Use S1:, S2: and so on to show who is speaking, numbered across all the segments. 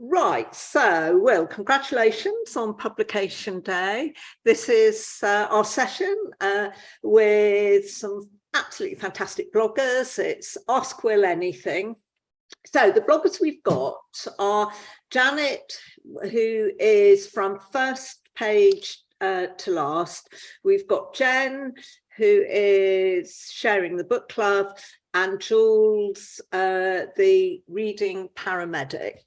S1: Right, so, Will, congratulations on publication day. This is our session with some absolutely fantastic bloggers. It's Ask Will Anything. So the bloggers we've got are Janet, who is from first page to last. We've got Jen, who is sharing the book club, and Jules, the reading paramedic.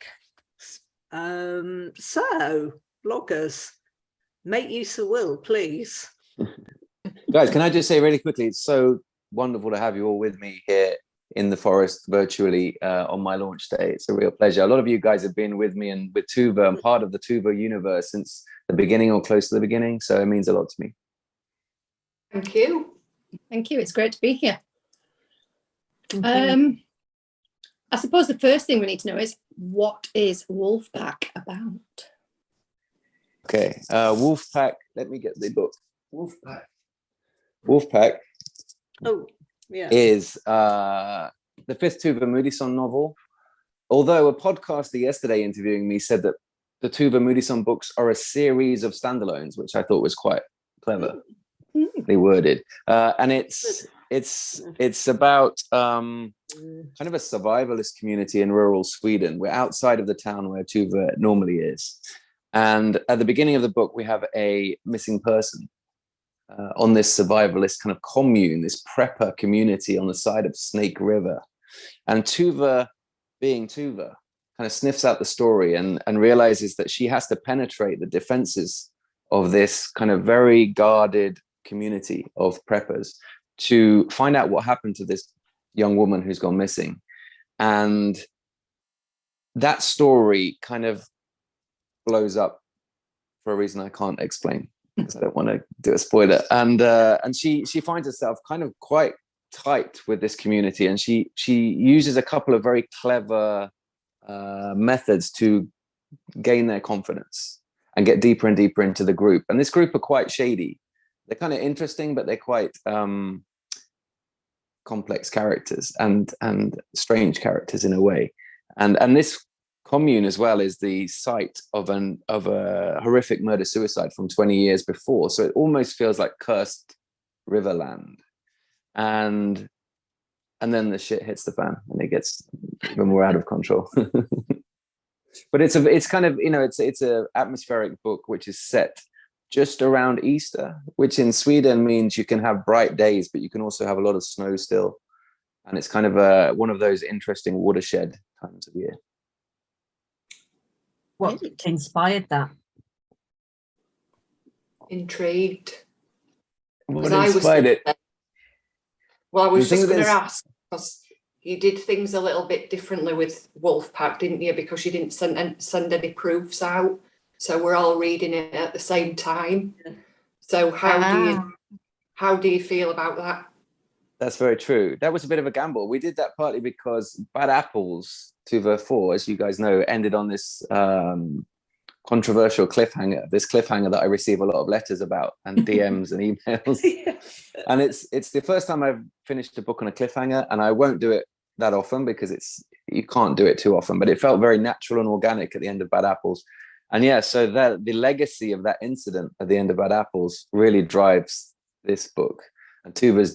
S1: So, bloggers, make use of Will, please.
S2: Guys, can I just say really quickly, it's so wonderful to have you all with me here in the forest virtually on my launch day. It's a real pleasure. A lot of you guys have been with me and with Tuva and part of the Tuva universe since the beginning or close to the beginning, so it means a lot to me.
S3: Thank you.
S4: Thank you. It's great to be here. I suppose the first thing we need to know is, what is Wolfpack about?
S2: Okay, Wolfpack, let me get the book. Wolfpack
S1: Oh, yeah.
S2: is the fifth Tuva Moodyson novel. Although a podcaster yesterday interviewing me said that the Tuva Moodyson books are a series of standalones, which I thought was quite cleverly worded. And it's about kind of a survivalist community in rural Sweden. We're outside of the town where Tuva normally is. And at the beginning of the book, we have a missing person on this survivalist kind of commune, this prepper community on the side of Snake River. And Tuva, being Tuva, kind of sniffs out the story and realizes that she has to penetrate the defenses of this kind of very guarded community of preppers to find out what happened to this young woman who's gone missing. And that story kind of blows up for a reason I can't explain, because I don't want to do a spoiler. And she finds herself kind of quite tight with this community, and she uses a couple of very clever methods to gain their confidence and get deeper and deeper into the group. And this group are quite shady. They're kind of interesting, but they're quite complex characters and strange characters in a way. And this commune as well is the site of a horrific murder-suicide from 20 years before. So it almost feels like cursed Riverland. And then the shit hits the fan and it gets even more out of control. But it's kind of, it's a atmospheric book which is set just around Easter, which in Sweden means you can have bright days, but you can also have a lot of snow still. And it's kind of one of those interesting watershed times of year.
S5: What inspired that?
S3: Intrigued.
S2: What inspired it?
S3: Well, I was just going to ask, because you did things a little bit differently with Wolfpack, didn't you? Because you didn't send any proofs out. So we're all reading it at the same time. So how do you feel about that?
S2: That's very true. That was a bit of a gamble. We did that partly because Bad Apples, Tuva 4, as you guys know, ended on this controversial cliffhanger, this cliffhanger that I receive a lot of letters about and DMs and emails.
S1: Yeah.
S2: And it's the first time I've finished a book on a cliffhanger, and I won't do it that often because you can't do it too often, but it felt very natural and organic at the end of Bad Apples. And yeah, so that the legacy of that incident at the end of Bad Apples really drives this book. And Tuva's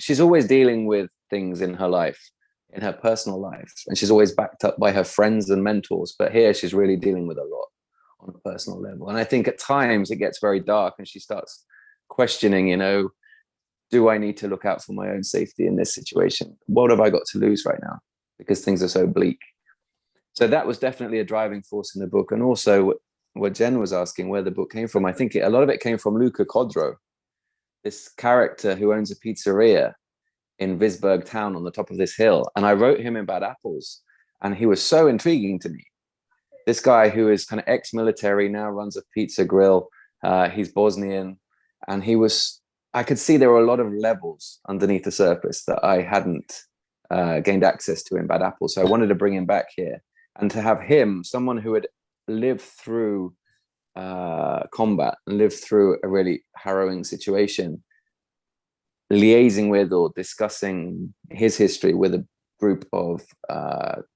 S2: she's always dealing with things in her life, in her personal life, and she's always backed up by her friends and mentors. But here she's really dealing with a lot on a personal level. And I think at times it gets very dark and she starts questioning, do I need to look out for my own safety in this situation? What have I got to lose right now? Because things are so bleak. So that was definitely a driving force in the book. And also what Jen was asking, where the book came from, I think a lot of it came from Luca Kodro, this character who owns a pizzeria in Visberg town on the top of this hill. And I wrote him in Bad Apples, and he was so intriguing to me. This guy who is kind of ex-military, now runs a pizza grill. He's Bosnian. And I could see there were a lot of levels underneath the surface that I hadn't gained access to in Bad Apples. So I wanted to bring him back here. And to have him, someone who had lived through combat and lived through a really harrowing situation, liaising with or discussing his history with a group of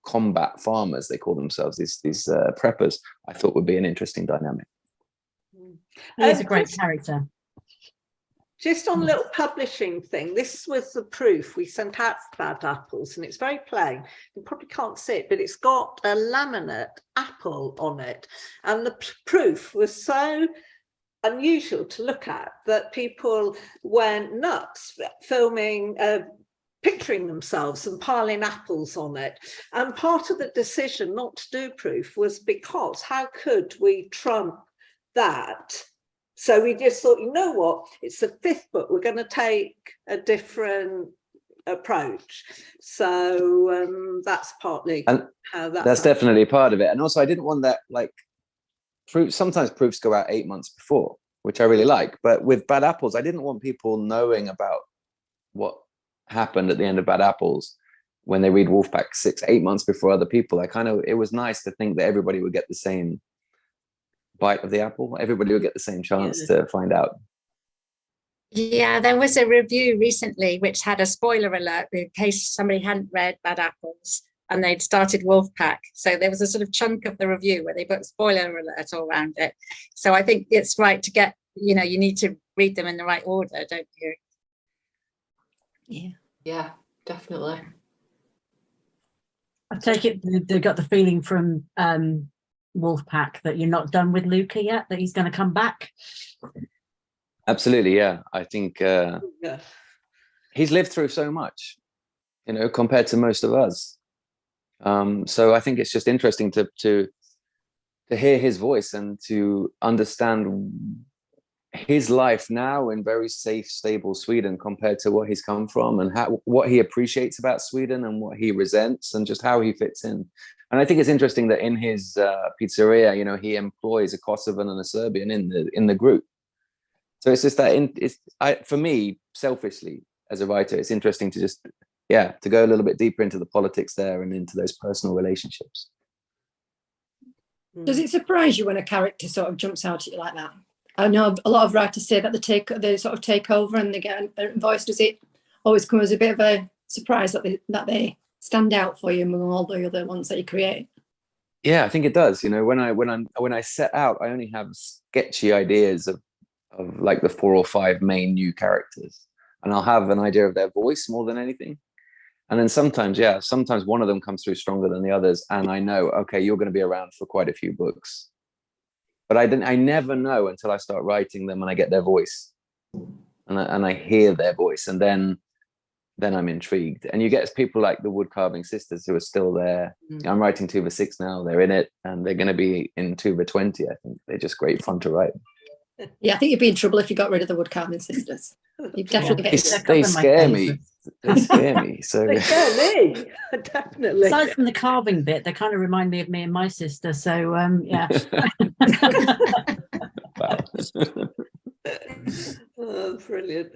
S2: combat farmers, they call themselves, these preppers, I thought would be an interesting dynamic.
S5: He is a great character.
S1: Just on a little publishing thing, this was the proof we sent out for Bad Apples, and it's very plain. You probably can't see it, but it's got a laminate apple on it. And the proof was so unusual to look at that people went nuts filming, picturing themselves and piling apples on it. And part of the decision not to do proof was because how could we trump that? So we just thought, you know what, it's the 5th book, we're going to take a different approach. So that's partly how that's
S2: definitely part of it. And also I didn't want that, like, proof. Sometimes proofs go out 8 months before, which I really like. But with Bad Apples, I didn't want people knowing about what happened at the end of Bad Apples when they read Wolfpack 6-8 months before other people. It was nice to think that everybody would get the same bite of the apple. Everybody will get the same chance to find out.
S6: Yeah, there was a review recently which had a spoiler alert in case somebody hadn't read Bad Apples and they'd started Wolfpack. So there was a sort of chunk of the review where they put spoiler alert all around it. So I think it's right to get, you need to read them in the right order, don't you?
S3: Yeah, definitely.
S5: I take it they got the feeling from Wolfpack that you're not done with Luca yet, that he's going to come back.
S2: Absolutely, yeah. I think he's lived through so much, compared to most of us. So I think it's just interesting to hear his voice and to understand his life now in very safe, stable Sweden compared to what he's come from, and what he appreciates about Sweden and what he resents, and just how he fits in. And I think it's interesting that in his pizzeria, he employs a Kosovan and a Serbian in the group. So it's just that for me, selfishly, as a writer, it's interesting to just to go a little bit deeper into the politics there and into those personal relationships.
S4: Does it surprise you when a character sort of jumps out at you like that? I know a lot of writers say that they sort of take over and they get a voice. Does it always come as a bit of a surprise that they stand out for you among all the other ones that you create?
S2: Yeah, I think it does. When I set out, I only have sketchy ideas of like the 4 or 5 main new characters, and I'll have an idea of their voice more than anything. And then sometimes one of them comes through stronger than the others, and I know, okay, you're going to be around for quite a few books. But I never know until I start writing them and I get their voice, and I hear their voice, and then I'm intrigued. And you get people like the wood carving sisters who are still there. I'm writing Tuva 6 now, they're in it, and they're going to be in Tuva 20. I think they're just great fun to write.
S4: Yeah, I think you'd be in trouble if you got rid of the wood carving sisters. You'd definitely get
S2: they scare me. They scare me. So
S1: they scare me, definitely.
S5: Aside from the carving bit, they kind of remind me of me and my sister. So yeah.
S2: Wow.
S1: Oh, brilliant.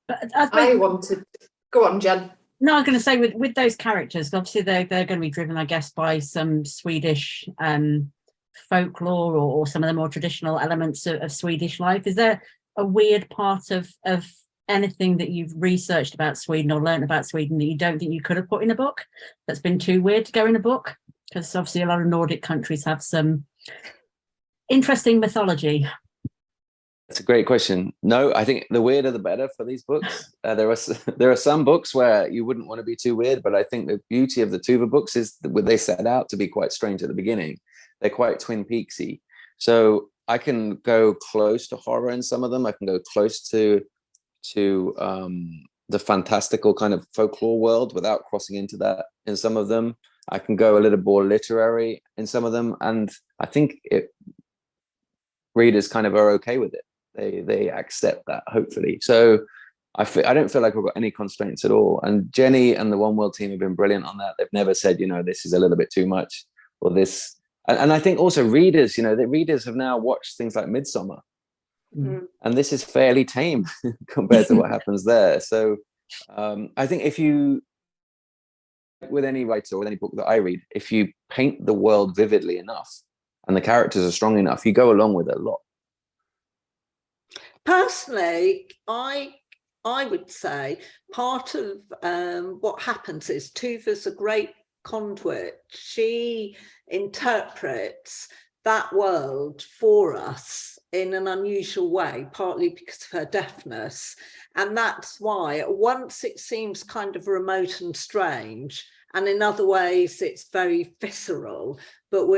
S5: But
S3: I wanted. Go on, Jen.
S5: No, I was going to say with those characters, obviously they're going to be driven, I guess, by some Swedish folklore or some of the more traditional elements of Swedish life. Is there a weird part of anything that you've researched about Sweden or learned about Sweden that you don't think you could have put in a book that's been too weird to go in a book? Because obviously a lot of Nordic countries have some interesting mythology.
S2: That's a great question. No, I think the weirder the better for these books. There are some books where you wouldn't want to be too weird, but I think the beauty of the Tuva books is that they set out to be quite strange at the beginning. They're quite Twin Peaksy. So I can go close to horror in some of them. I can go close to the fantastical kind of folklore world without crossing into that in some of them. I can go a little more literary in some of them. And I think readers kind of are okay with it. They accept that, hopefully. So I don't feel like we've got any constraints at all. And Jenny and the Oneworld team have been brilliant on that. They've never said, this is a little bit too much, or this. And I think also readers, the readers have now watched things like Midsommar. And this is fairly tame compared to what happens there. So I think if you, with any writer or with any book that I read, if you paint the world vividly enough and the characters are strong enough, you go along with it a lot.
S1: Personally, I I would say part of what happens is Tuva's a great conduit. She interprets that world for us in an unusual way, partly because of her deafness. And that's why once it seems kind of remote and strange, and in other ways it's very visceral, but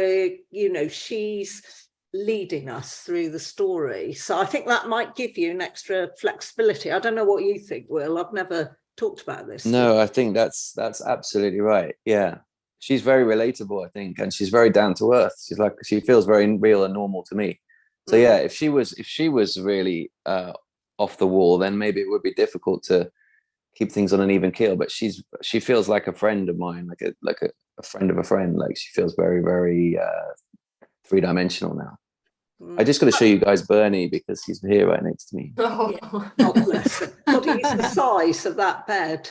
S1: she's leading us through the story. So I think that might give you an extra flexibility. I don't know what you think, Will. I've never talked about this.
S2: No, I think that's absolutely right. Yeah. She's very relatable, I think, and she's very down to earth. She feels very real and normal to me. So yeah, if she was really off the wall, then maybe it would be difficult to keep things on an even keel. But she feels like a friend of mine, like a friend of a friend. Like she feels very, very three-dimensional now. I just got to show you guys Bernie because he's here right next to me.
S1: Oh, bless him. God, he's the size of that bed.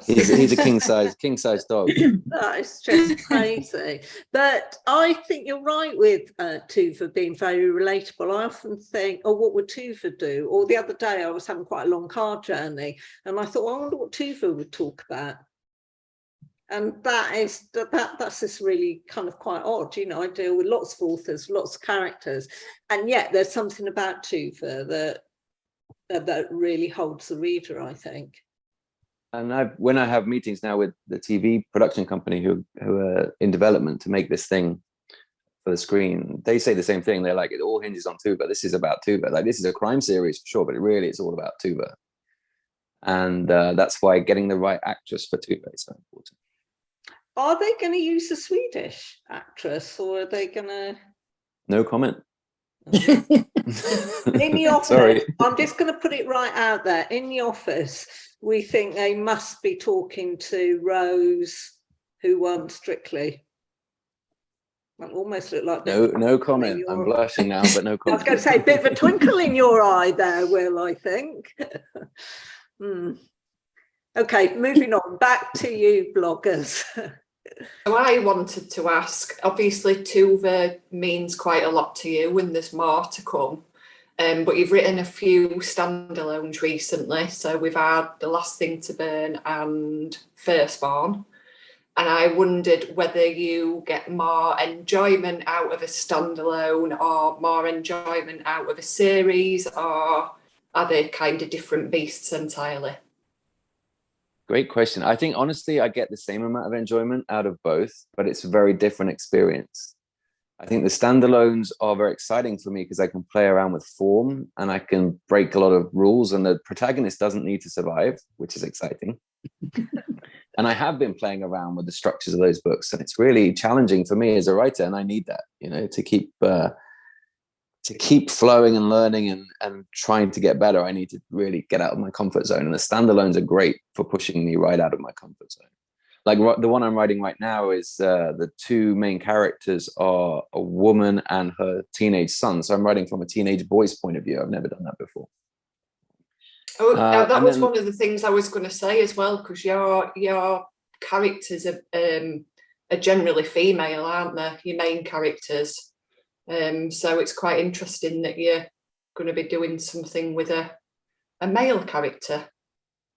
S2: He's a king size dog.
S1: That is just crazy. But I think you're right with Tuva being very relatable. I often think, oh, what would Tuva do? Or the other day I was having quite a long car journey and I thought, well, I wonder what Tuva would talk about. And that's just really kind of quite odd. I deal with lots of authors, lots of characters, and yet there's something about Tuva that really holds the reader, I think.
S2: And when I have meetings now with the TV production company who are in development to make this thing for the screen, they say the same thing. They're like, it all hinges on Tuva. This is about Tuva. Like, this is a crime series for sure, but it's all about Tuva. And that's why getting the right actress for Tuva is so important.
S1: Are they going to use a Swedish actress, or are they going to?
S2: No comment.
S1: In the office,
S2: sorry.
S1: I'm just going to put it right out there. In the office, we think they must be talking to Rose, who won Strictly. That almost looked like
S2: no comment. I'm blushing now, but no comment.
S1: I was going to say a bit of a twinkle in your eye there, Will, I think. Okay, moving on. Back to you, bloggers.
S3: So I wanted to ask, obviously Tuva means quite a lot to you and there's more to come, but you've written a few standalones recently. So we've had The Last Thing to Burn and Firstborn. And I wondered whether you get more enjoyment out of a standalone or more enjoyment out of a series, or are they kind of different beasts entirely?
S2: Great question. I think, honestly, I get the same amount of enjoyment out of both, but it's a very different experience. I think the standalones are very exciting for me because I can play around with form and I can break a lot of rules, and the protagonist doesn't need to survive, which is exciting. And I have been playing around with the structures of those books, and it's really challenging for me as a writer, and I need that, to keep flowing and learning and trying to get better. I need to really get out of my comfort zone, and the standalones are great for pushing me right out of my comfort zone. Like the one I'm writing right now is the two main characters are a woman and her teenage son. So I'm writing from a teenage boy's point of view. I've never done that before.
S3: Oh, that was one of the things I was going to say as well, because your characters are generally female, aren't they? Your main characters. So it's quite interesting that you're going to be doing something with a male character.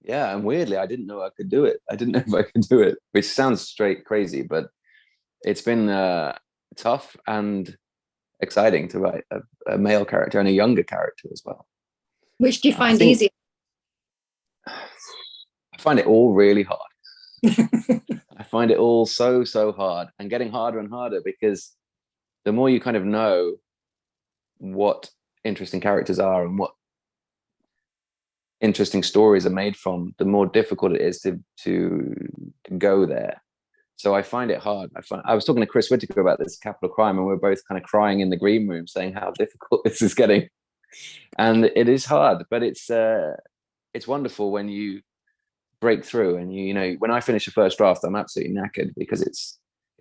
S2: Yeah, and weirdly, I didn't know I could do it. I didn't know if I could do it, which sounds straight crazy, but it's been tough and exciting to write a male character and a younger character as well.
S4: Which do you find easier?
S2: I find it all really hard. I find it all so hard, and getting harder and harder, because the more you kind of know what interesting characters are and what interesting stories are made from, the more difficult it is to go there. So I find it hard. I was talking to Chris Whittaker about this Capital Crime, and we're both kind of crying in the green room saying how difficult this is getting. And it is hard, but it's wonderful when you break through, and you know, when I finish the first draft, I'm absolutely knackered because it's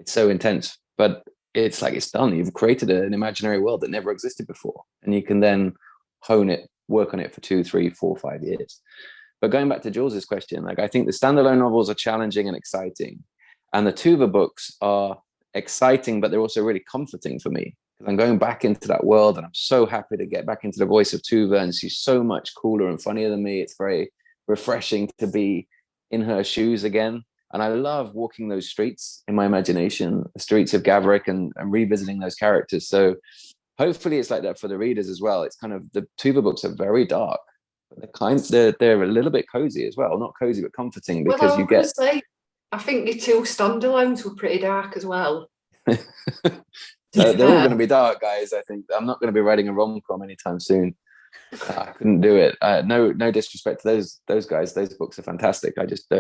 S2: so intense, but it's like, it's done. You've created an imaginary world that never existed before, and you can then hone it, work on it for 2, 3, 4, 5 years. But going back to Jules's question, like, I think the standalone novels are challenging and exciting, and the Tuva books are exciting, but they're also really comforting for me, because I'm going back into that world, and I'm so happy to get back into the voice of Tuva, and she's so much cooler and funnier than me. It's very refreshing to be in her shoes again. And I love walking those streets in my imagination, the streets of Gaverick, and revisiting those characters. So hopefully it's like that for the readers as well. It's kind of, the Tuva books are very dark, but they're a little bit cozy as well. Not cozy, but comforting, because you get...
S3: I think your 2 standalones were pretty dark as well.
S2: They're all going to be dark, guys. I think I'm not going to be writing a rom-com anytime soon. I couldn't do it. No disrespect to those guys. Those books are fantastic. I just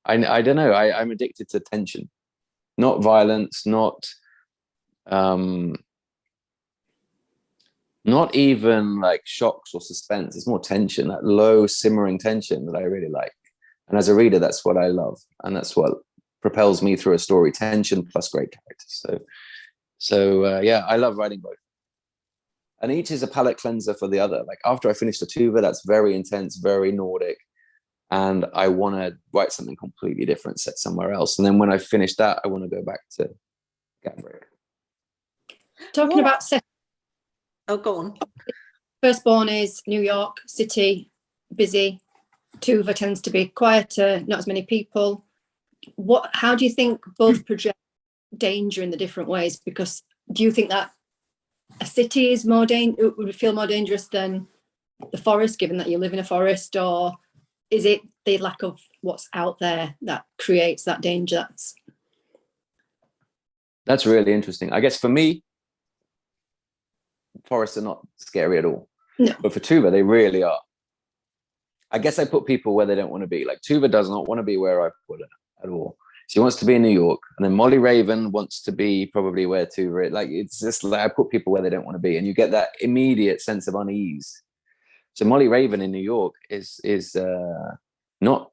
S2: I don't know. I'm addicted to tension, not violence, not even like shocks or suspense. It's more tension, that low simmering tension that I really like. And as a reader, that's what I love, and that's what propels me through a story: tension plus great characters. So yeah, I love writing both. And each is a palate cleanser for the other. Like after I finish the Tuva, that's very intense, very Nordic, and I want to write something completely different, set somewhere else. And then when I finish that, I want to go back to Gaverick.
S4: Talking about set.
S1: Oh, go on.
S4: Firstborn is New York City, busy. Tuva tends to be quieter, not as many people. How do you think both project danger in the different ways? Because do you think that a city is would feel more dangerous than the forest, given that you live in a forest, or is it the lack of what's out there that creates that danger?
S2: That's really interesting. I guess for me, forests are not scary at all.
S4: No.
S2: But for Tuva, they really are. I guess I put people where they don't want to be. Like Tuva does not want to be where I put her at all. She wants to be in New York, and then Molly Raven wants to be probably where Tuva. Like it's just like I put people where they don't want to be, and you get that immediate sense of unease. So Molly Raven in New York is not,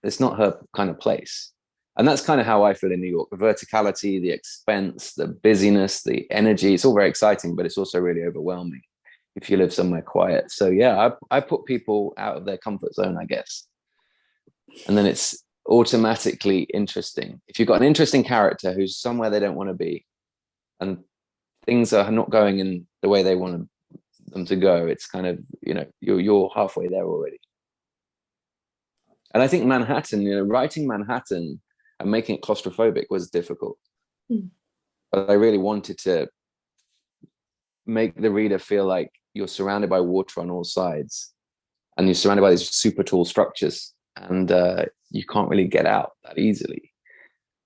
S2: it's not her kind of place, and that's kind of how I feel in New York. The verticality, the expense, the busyness, the energy. It's all very exciting, but it's also really overwhelming if you live somewhere quiet. So yeah, I put people out of their comfort zone, I guess, and then it's automatically interesting. If you've got an interesting character who's somewhere they don't want to be, and things are not going in the way they want them to go, it's kind of, you're halfway there already. And I think Manhattan, writing Manhattan and making it claustrophobic was difficult. But I really wanted to make the reader feel like you're surrounded by water on all sides, and you're surrounded by these super tall structures, and you can't really get out that easily.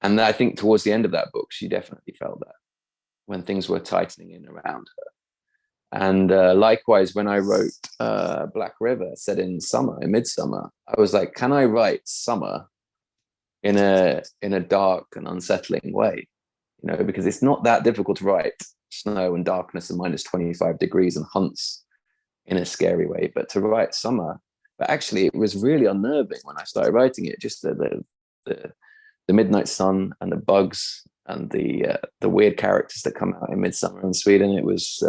S2: And I think towards the end of that book, she definitely felt that, when things were tightening in around her. And likewise, when I wrote Black River, set in summer, in Midsommar, I was like, can I write summer in a dark and unsettling way? Because it's not that difficult to write snow and darkness and minus 25 degrees and hunts in a scary way, but to write summer. But actually, it was really unnerving when I started writing it. Just the midnight sun and the bugs and the weird characters that come out in Midsommar in Sweden. It was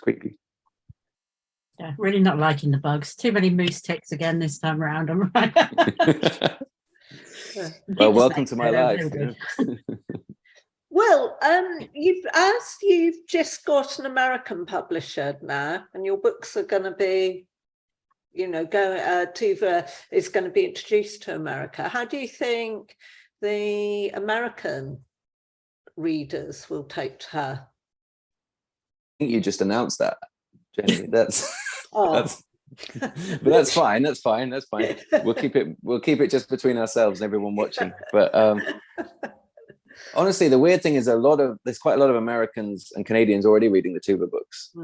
S2: creepy.
S5: Yeah, really not liking the bugs. Too many moose ticks again this time around. I'm right.
S2: Well, welcome to my life.
S1: Well, you've just got an American publisher now, and your books are going to be, Tuva is going to be introduced to America. How do you think the American readers will take to her?
S2: I think you just announced that, Jenny. That's
S1: but
S2: that's fine. That's fine. We'll keep it just between ourselves and everyone watching. But honestly, the weird thing is there's quite a lot of Americans and Canadians already reading the Tuva books,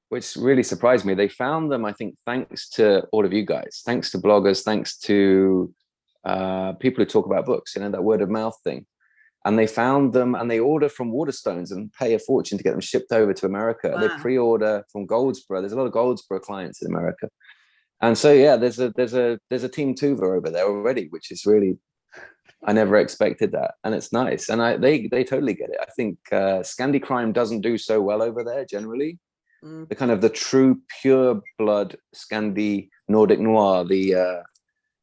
S2: which really surprised me. They found them, I think, thanks to all of you guys, thanks to bloggers, thanks to people who talk about books, that word of mouth thing. And they found them, and they order from Waterstones and pay a fortune to get them shipped over to America. Wow. They pre-order from Goldsboro. There's a lot of Goldsboro clients in America. And so, yeah, there's a team Tuva over there already, which is really, I never expected that. And it's nice. And they totally get it. I think Scandi crime doesn't do so well over there generally. The kind of the true pure blood Scandi Nordic noir, the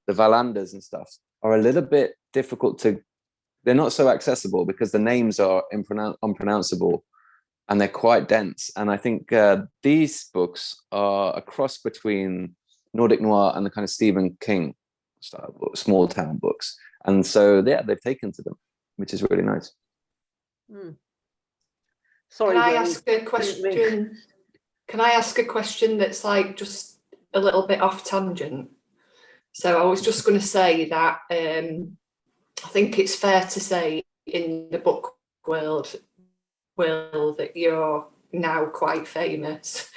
S2: Wallanders and stuff are a little bit difficult to, they're not so accessible because the names are unpronounceable and they're quite dense. And I think these books are a cross between Nordic noir and the kind of Stephen King style books, small town books. And so yeah, they've taken to them, which is really nice.
S1: Sorry,
S3: can I ask a question? Can I ask a question that's like just a little bit off tangent? So I was just going to say that I think it's fair to say in the book world, Will, that you're now quite famous.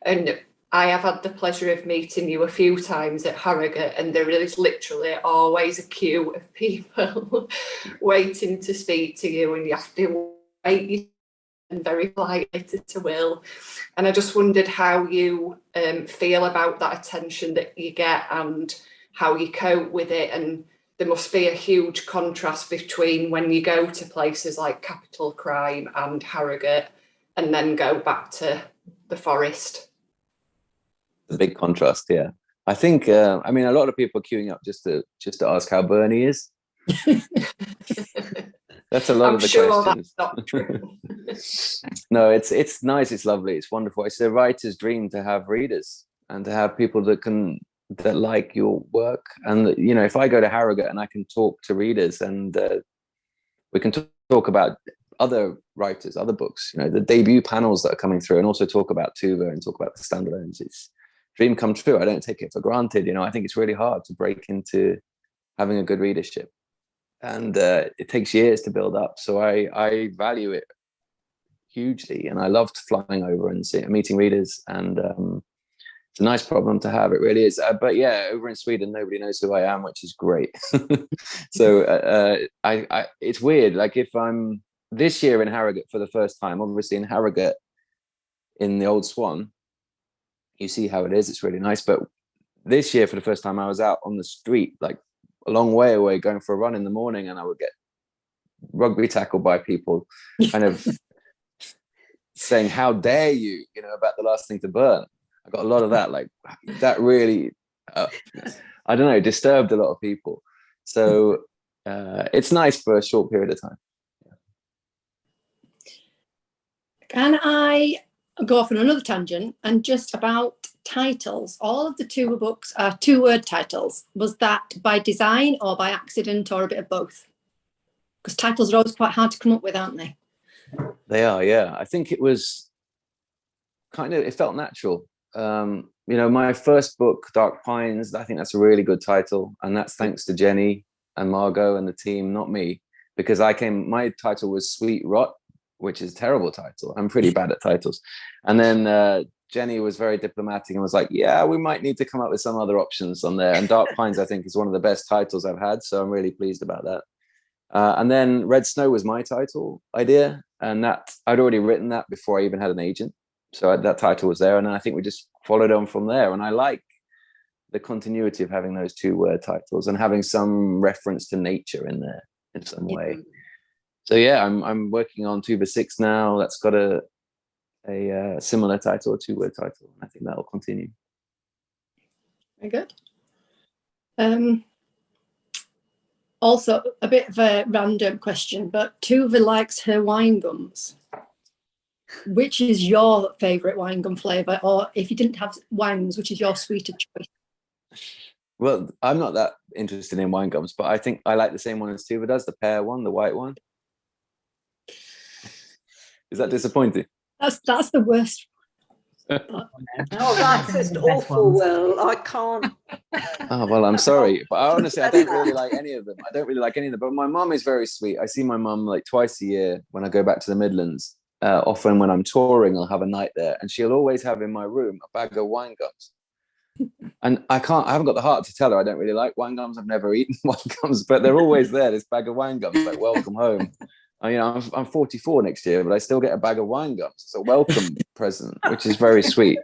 S3: And I have had the pleasure of meeting you a few times at Harrogate, and there is literally always a queue of people waiting to speak to you, and you have to wait and very politely to Will. And I just wondered how you feel about that attention that you get and how you cope with it. And there must be a huge contrast between when you go to places like Capital Crime and Harrogate and then go back to the forest.
S2: The big contrast, yeah. I think, I mean, a lot of people are queuing up just to ask how Bernie is. That's a lot of the questions.
S3: That's not true.
S2: No, it's nice, it's lovely, it's wonderful. It's a writer's dream to have readers and to have people that like your work. And you know, if I go to Harrogate and I can talk to readers, and we can talk about other writers, other books, you know, the debut panels that are coming through, and also talk about Tuva and talk about the standalones, it's dream come true. I don't take it for granted. You know, I think it's really hard to break into having a good readership, and it takes years to build up. So I value it hugely, and I loved flying over and meeting readers, and it's a nice problem to have. It really is. But yeah, over in Sweden, nobody knows who I am, which is great. So it's weird. Like if I'm this year in Harrogate for the first time, obviously in Harrogate in the Old Swan, you see how it is. It's really nice. But this year for the first time, I was out on the street, like a long way away, going for a run in the morning, and I would get rugby tackled by people kind of saying, how dare you, you know, about the last thing to burn. I got a lot of that, like that really, I don't know, disturbed a lot of people. So it's nice for a short period of time.
S4: Can I go off on another tangent and just about titles? All of the Tuva books are 2-word titles. Was that by design or by accident or a bit of both? Because titles are always quite hard to come up with, aren't they?
S2: They are, yeah. I think it was kind of, it felt natural. You know, my first book, Dark Pines, I think that's a really good title. And that's thanks to Jenny and Margot and the team, not me, because my title was Sweet Rot, which is a terrible title. I'm pretty bad at titles. And then Jenny was very diplomatic and was like, yeah, we might need to come up with some other options on there. And Dark Pines, I think, is one of the best titles I've had. So I'm really pleased about that. And then Red Snow was my title idea. And that I'd already written that before I even had an agent. So that title was there. And I think we just followed on from there. And I like the continuity of having those 2-word titles and having some reference to nature in there in some way. So yeah, I'm working on Tuva 6 now. That's got a similar title, a 2-word title. I think that'll continue.
S4: Very good. Also, a bit of a random question, but Tuva likes her wine gums. Which is your favourite wine gum flavour? Or if you didn't have wine gums, which is your sweeter choice?
S2: Well, I'm not that interested in wine gums, but I think I like the same one as Tuva does, the pear one, the white one. Is that disappointing?
S4: That's the worst.
S1: Oh, that's just awful. Well, I can't.
S2: Oh, well, I'm sorry. But honestly, I don't really like any of them. But my mum is very sweet. I see my mum like twice a year when I go back to the Midlands. Often when I'm touring, I'll have a night there, and she'll always have in my room a bag of wine gums. And I haven't got the heart to tell her I don't really like wine gums. I've never eaten wine gums, but they're always there. This bag of wine gums, like welcome home. I'm 44 next year, but I still get a bag of wine gums. It's a welcome present, which is very sweet.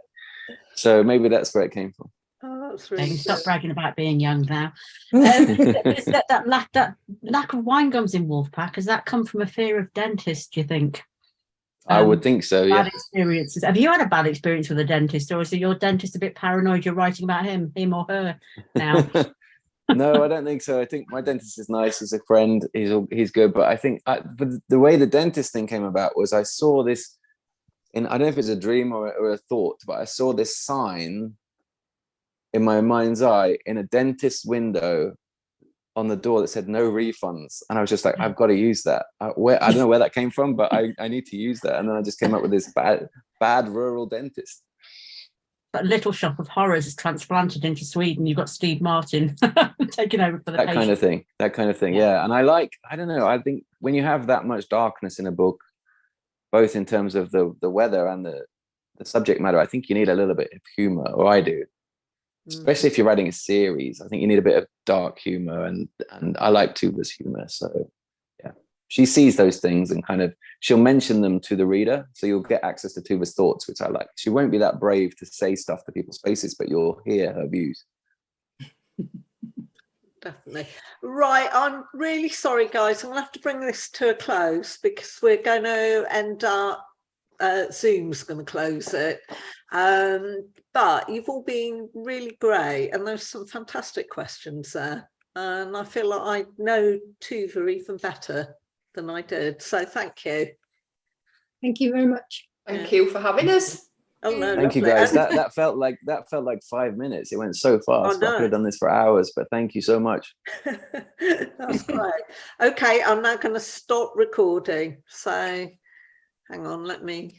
S2: So maybe that's where it came from.
S1: Oh, that's really
S5: you can stop bragging about being young now. Is that lack of wine gums in Wolfpack, has that come from a fear of dentists, do you think?
S2: I would think so, yeah.
S5: Bad experiences. Have you had a bad experience with a dentist, or is it your dentist a bit paranoid you're writing about him or her now?
S2: No, I don't think so. I think my dentist is nice. He's a friend. He's good. But I think the way the dentist thing came about was I saw this I don't know if it's a dream or a thought, but I saw this sign in my mind's eye in a dentist's window on the door that said no refunds, and I was just like, I've got to use that. I don't know where that came from, but I need to use that. And then I just came up with this bad rural dentist.
S5: That little shop of horrors is transplanted into Sweden. You've got Steve Martin taking over for the
S2: that kind of thing. Yeah. And I don't know, I think when you have that much darkness in a book, both in terms of the weather and the subject matter, I think you need a little bit of humor, or I do. Especially if you're writing a series, I think you need a bit of dark humor, and I like Tuva's humor. So yeah, she sees those things and kind of she'll mention them to the reader, so you'll get access to Tuva's thoughts, which I like. She won't be that brave to say stuff to people's faces, but you'll hear her views.
S1: Definitely. Right, I'm really sorry, guys. I'm gonna have to bring this to a close because we're going to end up. Zoom's going to close it, but you've all been really great, and there's some fantastic questions there, and I feel like I know Tuva even better than I did, so thank you.
S4: Thank you very much.
S3: Thank you for having us.
S1: Oh no,
S2: thank you
S1: lovely.
S2: guys. That felt like 5 minutes. It went so fast. I could have done this for hours, but thank you so much.
S1: That's great. Okay, I'm now going to stop recording, so hang on, let me do